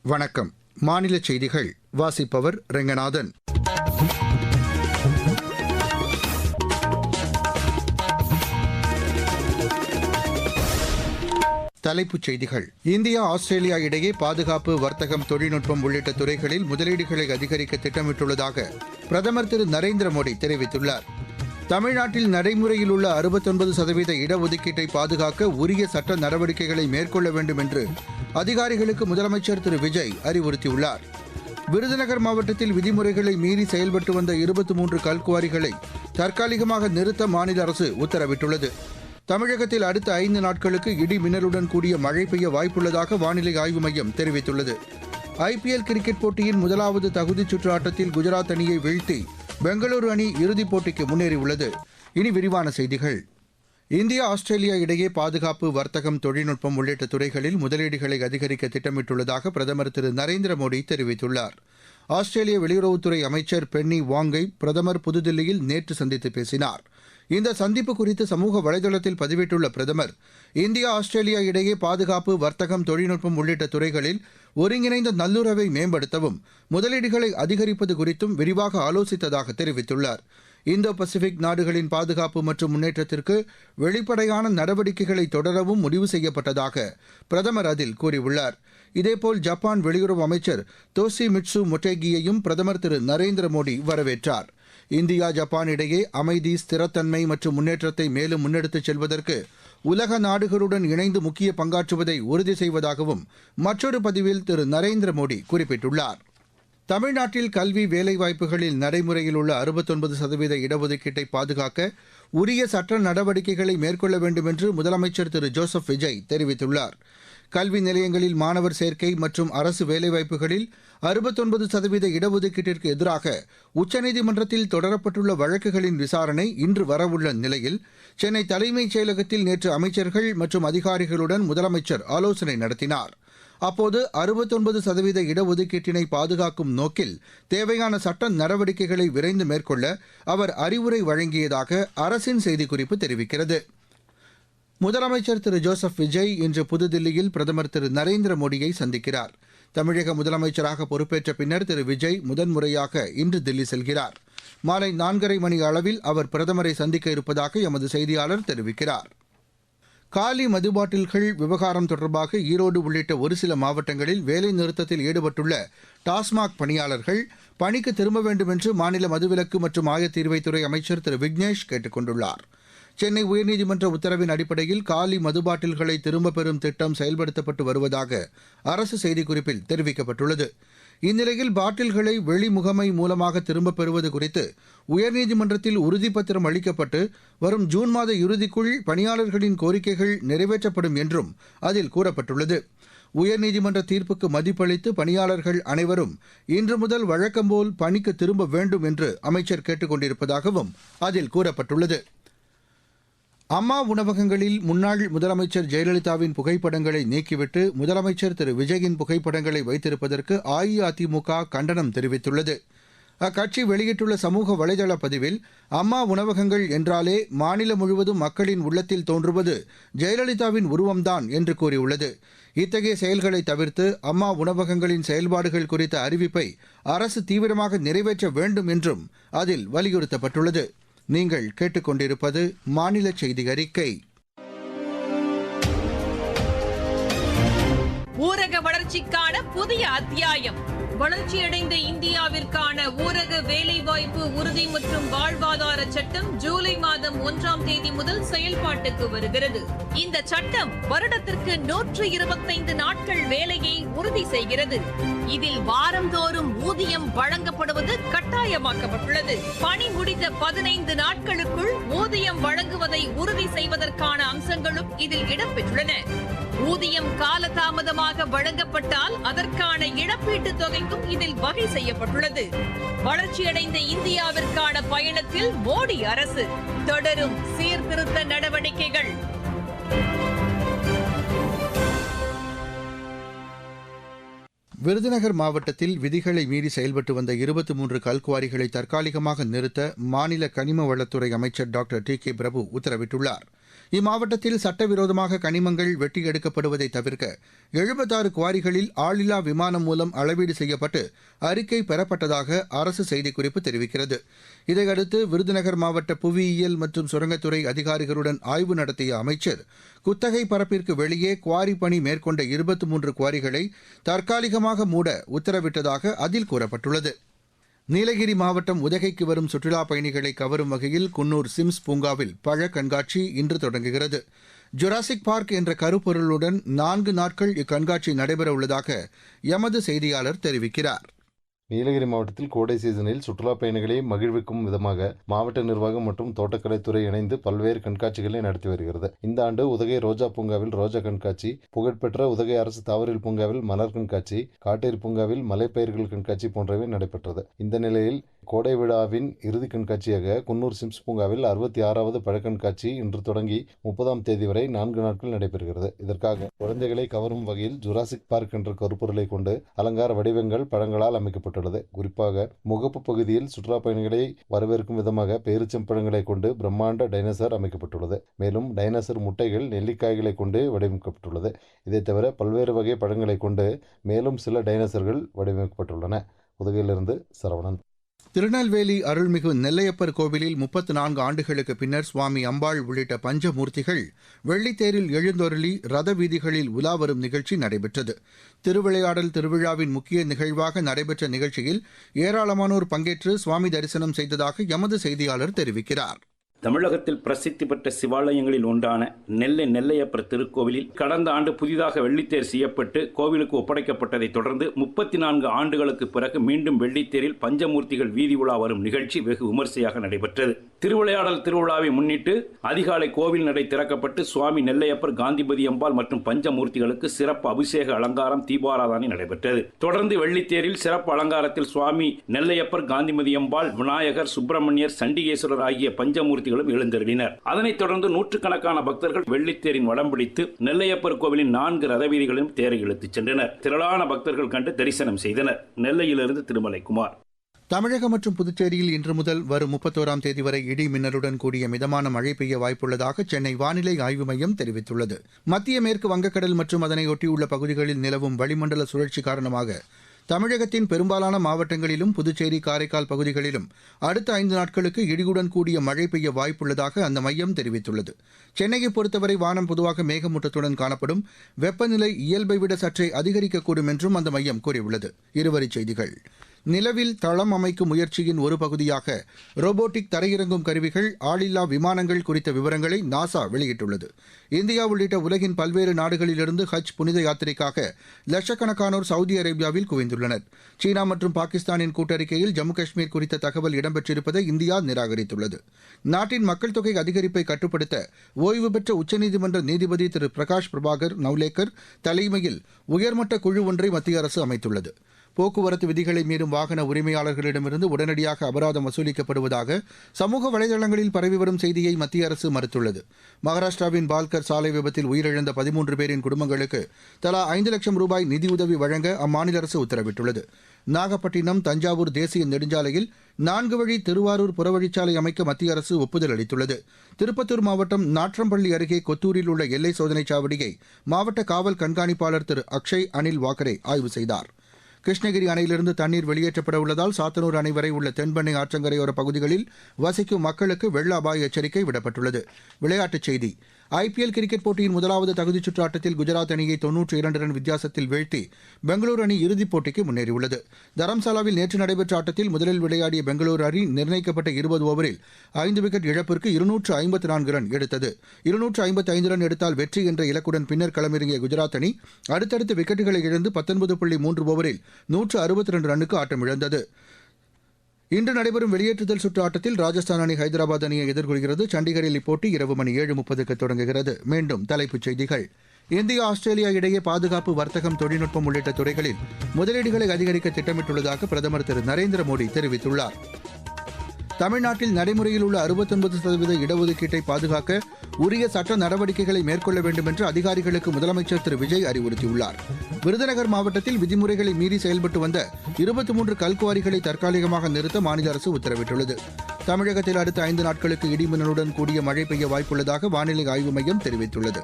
வணக்கம். மாநில செய்திகள் வாசிப்பவர் ரெங்கநாதன். தலைப்புச் செய்திகள். இந்தியா ஆஸ்திரேலியா இடையே பாதுகாப்பு, வர்த்தகம், தொழில்நுட்பம் உள்ளிட்ட துறைகளில் முதலீடுகளை அதிகரிக்க திட்டமிட்டுள்ளதாக பிரதமர் திரு நரேந்திர மோடி தெரிவித்துள்ளார். தமிழ்நாட்டில் நடைமுறையில் உள்ள 69% இடஒதுக்கீட்டை பாதுகாக்க உரிய சட்ட நடவடிக்கைகளை மேற்கொள்ள வேண்டும் என்று அதிகாரிகளுக்கு முதலமைச்சர் திரு விஜய் அறிவுறுத்தியுள்ளார். விருதுநகர் மாவட்டத்தில் விதிமுறைகளை மீறி செயல்பட்டு வந்த 23 கல்குவாரிகளை தற்காலிகமாக நிறுத்த மாநில அரசு உத்தரவிட்டுள்ளது. தமிழகத்தில் அடுத்த 5 நாட்களுக்கு இடி மின்னலுடன் கூடிய மழை பெய்ய வாய்ப்புள்ளதாக வானிலை ஆய்வு மையம் தெரிவித்துள்ளது. IPL கிரிக்கெட் போட்டியின் முதலாவது தகுதிச் சுற்று ஆட்டத்தில் குஜராத் அணியை வீழ்த்தி பெங்களூரு அணி இறுதிப் போட்டிக்கு முன்னேறியுள்ளது. இனி விரிவான செய்திகள். இந்தியா ஆஸ்திரேலியா இடையே பாதுகாப்பு, வர்த்தகம், தொழில்நுட்பம் உள்ளிட்ட துறைகளில் முதலீடுகளை அதிகரிக்க திட்டமிட்டுள்ளதாக பிரதமர் திரு நரேந்திர மோடி தெரிவித்துள்ளார். ஆஸ்திரேலிய வெளியுறவுத்துறை அமைச்சர் பென்னி வாங்கை பிரதமர் புதுதில்லியில் நேற்று சந்தித்து பேசினார். இந்த சந்திப்பு குறித்து சமூக வலைதளத்தில் பதிவிட்டுள்ள பிரதமர், இந்தியா ஆஸ்திரேலியா இடையே பாதுகாப்பு, வர்த்தகம், தொழில்நுட்பம் உள்ளிட்ட துறைகளில் ஒருங்கிணைந்த நல்லுறவை மேம்படுத்தவும் முதலீடுகளை அதிகரிப்பது குறித்தும் விரிவாக ஆலோசித்ததாக தெரிவித்துள்ளார். இந்தோ பசிபிக் நாடுகளின் பாதுகாப்பு மற்றும் முன்னேற்றத்திற்கு வெளிப்படையான நடவடிக்கைகளை தொடரவும் முடிவு செய்யப்பட்டதாக பிரதமர் அதில் கூறியுள்ளார். இதேபோல் ஜப்பான் வெளியுறவு அமைச்சர் தோஷிமிட்சு மொட்டேகியையும் பிரதமர் திரு நரேந்திர மோடி வரவேற்றார். இந்தியா ஜப்பான் இடையே அமைதி, ஸ்திரத்தன்மை மற்றும் முன்னேற்றத்தை மேலும் முன்னெடுத்துச் செல்வதற்கு உலக நாடுகளுடன் இணைந்து முக்கிய பங்காற்றுவதை உறுதி செய்வதாகவும் மற்றொரு பதிவில் திரு நரேந்திர மோடி குறிப்பிட்டுள்ளார். தமிழ்நாட்டில் கல்வி, வேலைவாய்ப்புகளில் நடைமுறையில் உள்ள 69% இடஒதுக்கீட்டை பாதுகாக்க உரிய சட்ட நடவடிக்கைகளை மேற்கொள்ள வேண்டும் என்று முதலமைச்சர் திரு ஜோசப் விஜய் தெரிவித்துள்ளார். கல்வி நிலையங்களில் மாணவர் சேர்க்கை மற்றும் அரசு வேலைவாய்ப்புகளில் 69% இடஒதுக்கீட்டிற்கு எதிராக உச்சநீதிமன்றத்தில் தொடரப்பட்டுள்ள வழக்குகளின் விசாரணை இன்று வரவுள்ள நிலையில் சென்னை தலைமைச் செயலகத்தில் நேற்று அமைச்சர்கள் மற்றும் அதிகாரிகளுடன் முதலமைச்சர் ஆலோசனை நடத்தினார். அப்போது 69% இடஒதுக்கீட்டினை பாதுகாக்கும் நோக்கில் தேவையான சட்ட நடவடிக்கைகளை விரைந்து மேற்கொள்ள அவர் அறிவுரை வழங்கியதாக அரசின் செய்திக்குறிப்பு தெரிவிக்கிறது. முதலமைச்சர் திரு ஜோசப் விஜய் இன்று புதுதில்லியில் பிரதமர் திரு நரேந்திர மோடியை சந்திக்கிறார். தமிழக முதலமைச்சராக பொறுப்பேற்ற பின்னர் திரு விஜய் முதன்முறையாக இன்று தில்லி செல்கிறார். மாலை 4:30 மணி அளவில் அவர் பிரதமரை சந்திக்க இருப்பதாக எமது செய்தியாளர் தெரிவிக்கிறார். காலி மதுபாட்டில்கள் விவகாரம் தொடர்பாக ஈரோடு உள்ளிட்ட ஒரு சில மாவட்டங்களில் வேலை நிறுத்தத்தில் ஈடுபட்டுள்ள டாஸ்மாக் பணியாளர்கள் பணிக்கு திரும்ப வேண்டும் என்று மாநில மதுவிலக்கு மற்றும் ஆயத்தீர்வைத்துறை அமைச்சர் திரு விக்னேஷ் கேட்டுக் கொண்டுள்ளார். சென்னை உயர்நீதிமன்ற உத்தரவின் அடிப்படையில் காலி மதுபாட்டில்களை திரும்பப் பெறும் திட்டம் செயல்படுத்தப்பட்டு வருவதாக அரசு செய்திக்குறிப்பில் தெரிவிக்கப்பட்டுள்ளது. இந்நிலையில் பாட்டில்களை வெளிமுகமை மூலமாக திரும்பப் பெறுவது குறித்து உயர்நீதிமன்றத்தில் உறுதிப்பத்திரம் அளிக்கப்பட்டு வரும் ஜூன் மாத இறுதிக்குள் பணியாளர்களின் கோரிக்கைகள் நிறைவேற்றப்படும் என்றும் அதில் கூறப்பட்டுள்ளது. உயர்நீதிமன்ற தீர்ப்புக்கு மதிப்பளித்து பணியாளர்கள் அனைவரும் இன்று முதல் வழக்கம்போல் பணிக்கு திரும்ப வேண்டும் என்று அமைச்சர் கேட்டுக் கொண்டிருப்பதாகவும் அதில் கூறப்பட்டுள்ளது. அம்மா உணவகங்களில் முன்னாள் முதலமைச்சர் ஜெயலலிதாவின் புகைப்படங்களை நீக்கிவிட்டு முதலமைச்சர் திரு விஜயின் புகைப்படங்களை வைத்திருப்பதற்கு அஇஅதிமுக கண்டனம் தெரிவித்துள்ளது. அக்கட்சி வெளியிட்டுள்ள சமூக வலைதள பதிவில், அம்மா உணவகங்கள் என்றாலே மாநிலம் முழுவதும் மக்களின் உள்ளத்தில் தோன்றுவது ஜெயலலிதாவின் உருவம்தான் என்று கூறியுள்ளது. இத்தகைய செயல்களை தவிர்த்து அம்மா உணவகங்களின் செயல்பாடுகள் குறித்த அறிவிப்பை அரசு தீவிரமாக நிறைவேற்ற வேண்டும் என்றும் அதில் வலியுறுத்தப்பட்டுள்ளது. நீங்கள் கேட்டுக்கொண்டிருப்பது மாநில செய்தி அறிக்கை. ஊரக வளர்ச்சிக்கான புதிய அத்தியாயம். வளர்ச்சியடைந்த இந்தியாவிற்கான ஊரக வேலைவாய்ப்பு உறுதி மற்றும் வாழ்வாதார சட்டம் ஜூலை மாதம் 1ஆம் தேதி முதல் செயல்பாட்டுக்கு வருகிறது. இந்த சட்டம் வருடத்திற்கு 125 நாட்கள் வேலையை உறுதி செய்கிறது. இதில் வாரந்தோறும் ஊதியம் வழங்கப்படுவது கட்டாயமாக்கப்பட்டுள்ளது. பணி முடிந்த 15 நாட்களுக்குள் ஊதியம் வழங்குவதை உறுதி செய்வதற்கான அம்சங்களும் இதில் இடம்பெற்றுள்ளன. ஊதியம் காலதாமதமாக வழங்கப்பட்டால் அதற்கான இழப்பீட்டுத் தொகைக்கும் இதில் வகை செய்யப்பட்டுள்ளது. வளர்ச்சியடைந்த இந்தியாவிற்கான பயணத்தில் மோடி அரசு தொடரும் சீர்திருத்த நடவடிக்கைகள். விருதுநகர் மாவட்டத்தில் விதிகளை மீறி செயல்பட்டு வந்த 23 கல்குவாரிகளை தற்காலிகமாக நிறுத்த மாநில கனிம வளத்துறை அமைச்சர் டாக்டர் டி.கே. பிரபு உத்தரவிட்டுள்ளார். இம்மாவட்டத்தில் சட்டவிரோதமாக கனிமங்கள் வெட்டி எடுக்கப்படுவதை தவிர்க்க 76 குவாரிகளில் ஆளில்லா விமானம் மூலம் அளவீடு செய்யப்பட்டு அறிக்கை பெறப்பட்டதாக அரசு செய்திக்குறிப்பு தெரிவிக்கிறது. இதையடுத்து விருதுநகர் மாவட்ட புவியியல் மற்றும் சுரங்கத்துறை அதிகாரிகளுடன் ஆய்வு நடத்திய அமைச்சர் குத்தகை பரப்பிற்கு வெளியே குவாரி பணி மேற்கொண்ட 23 குவாரிகளை தற்காலிகமாக மூட உத்தரவிட்டதாக அதில் கூறப்பட்டுள்ளது. நீலகிரி மாவட்டம் உதகைக்கு வரும் சுற்றுலாப் பயணிகளை கவரும் வகையில் குன்னூர் சிம்ஸ் பூங்காவில் பழ கண்காட்சி இன்று தொடங்குகிறது. ஜுராசிக் பார்க் என்ற கருப்பொருளுடன் 4 நாட்கள் இக்கண்காட்சி நடைபெற உள்ளதாக எமது செய்தியாளர் தெரிவிக்கிறார். நீலகிரி மாவட்டத்தில் கோடை சீசனில் சுற்றுலாப் பயணிகளை மகிழ்விக்கும் விதமாக மாவட்ட நிர்வாகம் மற்றும் தோட்டக்கலைத்துறை இணைந்து பல்வேறு கண்காட்சிகளை நடத்தி வருகிறது. இந்த ஆண்டு உதகை ரோஜா பூங்காவில் ரோஜா கண்காட்சி, புகழ்பெற்ற உதகை அரசு தாவரவியல் பூங்காவில் மலர் கண்காட்சி, காட்டேரி பூங்காவில் மலைப்பயிர்கள் கண்காட்சி போன்றவை நடைபெற்றது. இந்த நிலையில் கோடை விழாவின் இறுதி கண்காட்சியாக குன்னூர் சிம்ஸ் பூங்காவில் 66வது பழக்கண்காட்சி இன்று தொடங்கி 30ஆம் தேதி வரை 4 நாட்கள் நடைபெறுகிறது. இதற்காக குழந்தைகளை கவரும் வகையில் ஜுராசிக் பார்க் என்ற கருப்பொருளை கொண்டு அலங்கார வடிவங்கள் பழங்களால் அமைக்கப்பட்டுள்ளது. குறிப்பாக முகப்பு பகுதியில் சுற்றுலா பயணிகளை வரவேற்கும் விதமாக பேரிச்சம்பழங்களை கொண்டு பிரம்மாண்ட டைனோசர் அமைக்கப்பட்டுள்ளது. மேலும் டைனோசர் முட்டைகள் நெல்லிக்காய்களை கொண்டு வடிவமைக்கப்பட்டுள்ளது. இதை தவிர பல்வேறு வகை பழங்களை கொண்டு மேலும் சில டைனோசர்கள் வடிவமைக்கப்பட்டுள்ளன. உதகையிலிருந்து சரவணன். திருநெல்வேலி அருள்மிகு நெல்லையப்பர் கோவிலில் 34 ஆண்டுகளுக்கு பின்னர் சுவாமி அம்பாள் உள்ளிட்ட பஞ்சமூர்த்திகள் வெள்ளித்தேரில் எழுந்தொருளி ரத வீதிகளில் உலா வரும் நிகழ்ச்சி நடைபெற்றது. திருவிளையாடல் திருவிழாவின் முக்கிய நிகழ்வாக நடைபெற்ற நிகழ்ச்சியில் ஏராளமானோர் பங்கேற்று சுவாமி தரிசனம் செய்ததாக எமது செய்தியாளர் தெரிவிக்கிறார். தமிழகத்தில் பிரசித்தி பெற்ற சிவாலயங்களில் ஒன்றான நெல்லையப்பர் திருக்கோவிலில் கடந்த ஆண்டு புதிதாக வெள்ளித்தேர் செய்யப்பட்டு கோவிலுக்கு ஒப்படைக்கப்பட்டதைத் தொடர்ந்து 34 ஆண்டுகளுக்கு பிறகு மீண்டும் வெள்ளித்தேரில் பஞ்சமூர்த்திகள் வீதி உலா வரும் நிகழ்ச்சி வெகு விமர்சையாக நடைபெற்றது. திருவிளையாடல் திருவிழாவை முன்னிட்டு அதிகாலை கோவில் நடை திறக்கப்பட்டு சுவாமி நெல்லையப்பர், காந்திமதி அம்பாள் மற்றும் பஞ்சமூர்த்திகளுக்கு சிறப்பு அபிஷேக அலங்காரம், தீபாராதனை நடைபெற்றது. தொடர்ந்து வெள்ளித்தேரில் சிறப்பு அலங்காரத்தில் சுவாமி நெல்லையப்பர், காந்திமதி அம்பாள், விநாயகர், சுப்பிரமணியர், சண்டிகேஸ்வரர் ஆகிய பஞ்சமூர்த்தி எழுந்தருளினர். அதனைத் தொடர்ந்து நூற்றுக்கணக்கான பக்தர்கள் வெள்ளித்தேரின் வடம் பிடித்து நெல்லையப்பர் கோவிலின் 4 ரத வீதிகளிலும் தேரை இழுத்துச் சென்றனர். திரளான பக்தர்கள் கண்டு தரிசனம் செய்தனர். நெல்லையிலிருந்து திருமலைக்குமார். தமிழகம் மற்றும் புதுச்சேரியில் இன்று முதல் வரும் 31ஆம் தேதி வரை இடி மின்னலுடன் கூடிய மிதமான மழை பெய்ய வாய்ப்புள்ளதாக சென்னை வானிலை ஆய்வு மையம் தெரிவித்துள்ளது. மத்திய மேற்கு வங்கக்கடல் மற்றும் அதனை ஒட்டியுள்ள பகுதிகளில் நிலவும் வளிமண்டல சுழற்சி காரணமாக தமிழகத்தின் பெரும்பாலான மாவட்டங்களிலும் புதுச்சேரி, காரைக்கால் பகுதிகளிலும் அடுத்த 5 நாட்களுக்கு இடியுடன் கூடிய மழை பெய்ய வாய்ப்புள்ளதாக அந்த மையம் தெரிவித்துள்ளது. சென்னையை பொறுத்தவரை வானம் பொதுவாக மேகமூட்டத்துடன் காணப்படும். வெப்பநிலை இயல்பை விட சற்றே அதிகரிக்கக்கூடும் என்றும் அந்த மையம் கூறியுள்ளது. இருவரிச் செய்திகள். நிலவில் தளம் அமைக்கும் முயற்சியின் ஒரு பகுதியாக ரோபோட்டிக் தரையிறங்கும் கருவிகள், ஆளில்லா விமானங்கள் குறித்த விவரங்களை நாசா வெளியிட்டுள்ளது. இந்தியா உள்ளிட்ட உலகின் பல்வேறு நாடுகளிலிருந்து ஹஜ் புனித யாத்திரைக்காக லட்சக்கணக்கானோர் சவுதி அரேபியாவில் குவிந்துள்ளனர். சீனா மற்றும் பாகிஸ்தானின் கூட்டறிக்கையில் ஜம்மு காஷ்மீர் குறித்த தகவல் இடம்பெற்றிருப்பதை இந்தியா நிராகரித்துள்ளது. நாட்டின் மக்கள் தொகை அதிகரிப்பை கட்டுப்படுத்த ஓய்வு பெற்ற உச்சநீதிமன்ற நீதிபதி திரு பிரகாஷ் பிரபாகர் நவ்லேக்கர் தலைமையில் உயர்மட்ட குழு ஒன்றை மத்திய அரசு அமைத்துள்ளது. போக்குவரத்து விதிகளை மீறும் வாகன உரிமையாளர்களிடமிருந்து உடனடியாக அபராதம் வசூலிக்கப்படுவதாக சமூக வலைதளங்களில் பரவி வரும் செய்தியை மத்திய அரசு மறுத்துள்ளது. மகாராஷ்டிராவின் பால்கர் சாலை விபத்தில் உயிரிழந்த 13 பேரின் குடும்பங்களுக்கு தலா 5 லட்சம் ரூபாய் நிதியுதவி வழங்க அம்மாநில அரசு உத்தரவிட்டுள்ளது. நாகப்பட்டினம் தஞ்சாவூர் தேசிய நெடுஞ்சாலையில் 4 வழி திருவாரூர் புறவழிச்சாலை அமைக்க மத்திய அரசு ஒப்புதல் அளித்துள்ளது. திருப்பத்தூர் மாவட்டம் நாற்றம்பள்ளி அருகே கொத்தூரில் உள்ள எல்லை சோதனைச் சாவடியை மாவட்ட காவல் கண்காணிப்பாளர் திரு அக்ஷய் அனில் வாக்கரே ஆய்வு செய்தார். கிருஷ்ணகிரி அணையிலிருந்து தண்ணீர் வெளியேற்றப்பட உள்ளதால் சாத்தனூர் அணை வரை உள்ள தென்பெண்ணை ஆற்றங்கரையோர பகுதிகளில் வசிக்கும் மக்களுக்கு வெள்ள அபாய எச்சரிக்கை விடப்பட்டுள்ளது. விளையாட்டுச் செய்தி. ஐபிஎல் கிரிக்கெட் போட்டியின் முதலாவது தகுதிச் சுற்று ஆட்டத்தில் குஜராத் அணியை 92 ரன் வித்தியாசத்தில் வீழ்த்தி பெங்களூரு அணி இறுதிப் போட்டிக்கு முன்னேறியுள்ளது. தரம்சாலாவில் நேற்று நடைபெற்ற ஆட்டத்தில் முதலில் விளையாடிய பெங்களூரு அணி நிர்ணயிக்கப்பட்ட 20 ஓவரில் 5 விக்கெட் இழப்பிற்கு 254 ரன் எடுத்தது. 255 ரன் எடுத்தால் வெற்றி என்ற இலக்குடன் பின்னர் களமிறங்கிய குஜராத் அணி அடுத்தடுத்து விக்கெட்டுகளை இழந்து 19.3 ஓவரில் 162 ரன்னுக்கு ஆட்டமிழந்தது. இன்று நடைபெறும் வெளியேற்றுதல் சுற்று ஆட்டத்தில் ராஜஸ்தான் அணி ஹைதராபாத் அணியை எதிர்கொள்கிறது. சண்டிகரில் இப்போட்டி இரவு மணி 7:30க்கு தொடங்குகிறது. மீண்டும் தலைப்புச் செய்திகள். இந்தியா ஆஸ்திரேலியா இடையே பாதுகாப்பு, வர்த்தகம், தொழில்நுட்பம் உள்ளிட்ட துறைகளில் முதலீடுகளை அதிகரிக்க திட்டமிட்டுள்ளதாக பிரதமர் திரு நரேந்திர மோடி தெரிவித்துள்ளார். தமிழ்நாட்டில் நடைமுறையில் உள்ள 69% இடஒதுக்கீட்டை பாதுகாக்க உரிய சட்ட நடவடிக்கைகளை மேற்கொள்ள வேண்டும் என்று அதிகாரிகளுக்கு முதலமைச்சர் திரு விஜய் அறிவுறுத்தியுள்ளார். விருதுநகர் மாவட்டத்தில் விதிமுறைகளை மீறி செயல்பட்டு வந்த 23 கல்குவாரிகளை தற்காலிகமாக நிறுத்த மாநில அரசு உத்தரவிட்டுள்ளது. தமிழகத்தில் அடுத்த 5 நாட்களுக்கு இடிமின்னலுடன் கூடிய மழை பெய்ய வாய்ப்புள்ளதாக வானிலை ஆய்வு மையம் தெரிவித்துள்ளது.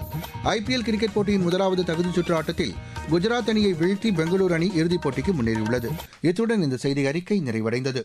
ஐபிஎல் கிரிக்கெட் போட்டியின் முதலாவது தகுதிச் சுற்று ஆட்டத்தில் குஜராத் அணியை வீழ்த்தி பெங்களூரு அணி இறுதிப் போட்டிக்கு முன்னேறியுள்ளது. இத்துடன் இந்த செய்தி அறிக்கை நிறைவடைந்தது.